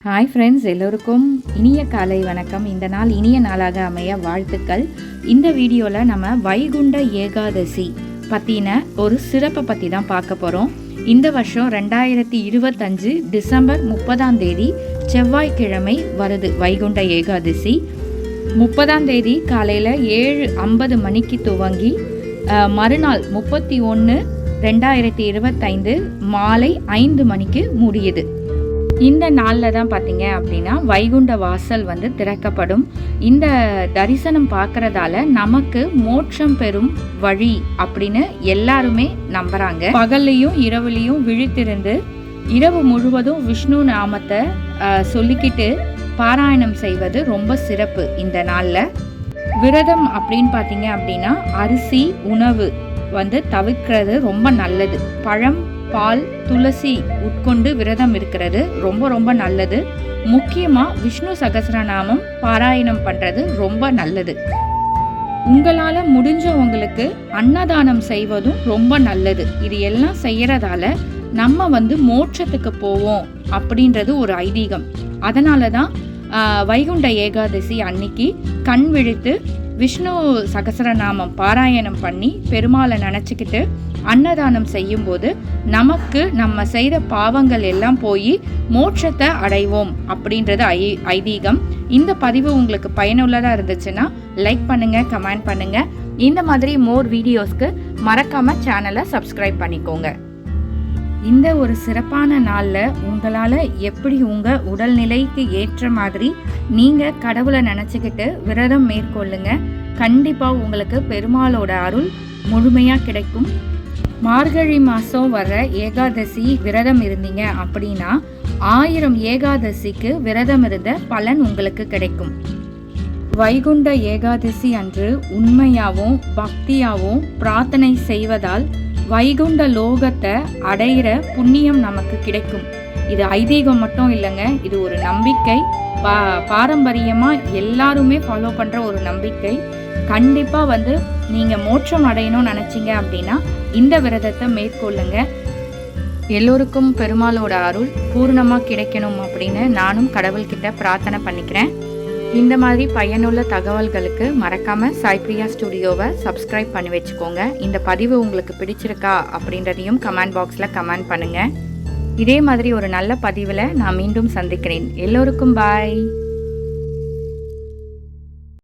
Hi friends, எல்லோருக்கும் இனிய காலை வணக்கம். இந்த நாள் இனிய நாளாக அமைய வாழ்த்துக்கள். இந்த வீடியோவில் நம்ம வைகுண்ட ஏகாதசி பற்றின ஒரு சிறப்பை பற்றி தான் பார்க்க போகிறோம். இந்த வருஷம் 2025 டிசம்பர் 30ஆம் தேதி செவ்வாய்க்கிழமை வருது வைகுண்ட ஏகாதசி. 30ஆம் தேதி காலையில் 7:50 மணிக்கு துவங்கி மறுநாள் 31/2025 மாலை 5 மணிக்கு முடியுது. இந்த நாளில் தான் பார்த்தீங்க அப்படின்னா வைகுண்ட வாசல் திறக்கப்படும். இந்த தரிசனம் பார்க்கறதால நமக்கு மோட்சம் பெறும் வழி அப்படின்னு எல்லாருமே நம்புறாங்க. பகல்லையும் இரவுலையும் விழித்திருந்து இரவு முழுவதும் விஷ்ணு நாமத்தை சொல்லிக்கிட்டு பாராயணம் செய்வது ரொம்ப சிறப்பு. இந்த நாளில் விரதம் அப்படின்னு பார்த்தீங்க அப்படின்னா அரிசி உணவு தவிர்க்கிறது ரொம்ப நல்லது. பழம், பால், துளசி உட்கொண்டு விரதம் இருக்கிறது ரொம்ப ரொம்ப நல்லது. முக்கியமாக விஷ்ணு சகஸ்ரநாமம் பாராயணம் பண்ணுறது ரொம்ப நல்லது. உங்களால் முடிஞ்சவங்களுக்கு அன்னதானம் செய்வதும் ரொம்ப நல்லது. இது எல்லாம் செய்யறதால நம்ம மோட்சத்துக்கு போவோம் அப்படின்றது ஒரு ஐதீகம். அதனால தான் வைகுண்ட ஏகாதசி அன்னைக்கு கண் விழித்து விஷ்ணு சகஸ்ரநாமம் பாராயணம் பண்ணி பெருமாளை நினச்சிக்கிட்டு அன்னதானம் செய்யும்போது நமக்கு நம்ம செய்த பாவங்கள் எல்லாம் போய் மோட்சத்தை அடைவோம் அப்படின்றது ஐதீகம். இந்த பதிவு உங்களுக்கு பயனுள்ளதாக இருந்துச்சுன்னா லைக் பண்ணுங்கள், கமெண்ட் பண்ணுங்கள். இந்த மாதிரி மோர் வீடியோஸ்க்கு மறக்காமல் சேனலை சப்ஸ்கிரைப் பண்ணிக்கோங்க. இந்த ஒரு சிறப்பான நாளில் உங்களால் எப்படி உங்கள் உடல்நிலைக்கு ஏற்ற மாதிரி நீங்கள் கடவுளை நினச்சிக்கிட்டு விரதம் மேற்கொள்ளுங்க. கண்டிப்பாக உங்களுக்கு பெருமாளோட அருள் முழுமையாக கிடைக்கும். மார்கழி மாதம் வர ஏகாதசி விரதம் இருந்தீங்க அப்படின்னா 1000 ஏகாதசிக்கு விரதம் இருந்த பலன் உங்களுக்கு கிடைக்கும். வைகுண்ட ஏகாதசி அன்று உண்மையாகவும் பக்தியாகவும் பிரார்த்தனை செய்வதால் வைகுண்ட லோகத்தை அடையிற புண்ணியம் நமக்கு கிடைக்கும். இது ஐதீகம் மட்டும் இல்லைங்க, இது ஒரு நம்பிக்கை. பாரம்பரியமாக எல்லாருமே ஃபாலோ பண்ணுற ஒரு நம்பிக்கை. கண்டிப்பாக நீங்கள் மோட்சம் அடையணும்னு நினச்சிங்க அப்படின்னா இந்த விரதத்தை மேற்கொள்ளுங்க. எல்லோருக்கும் பெருமாளோட அருள் பூர்ணமாக கிடைக்கணும் அப்படின்னு நானும் கடவுள்கிட்ட பிரார்த்தனை பண்ணிக்கிறேன். இந்த மாதிரி பயனுள்ள தகவல்களுக்கு மறக்காமல் சாய்பிரியா ஸ்டுடியோவை சப்ஸ்கிரைப் பண்ணி வச்சுக்கோங்க. இந்த பதிவு உங்களுக்கு பிடிச்சிருக்கா அப்படின்றதையும் கமெண்ட் பாக்ஸில் கமெண்ட் பண்ணுங்கள். இதே மாதிரி ஒரு நல்ல பதிவில் நான் மீண்டும் சந்திக்கிறேன். எல்லோருக்கும் பாய்.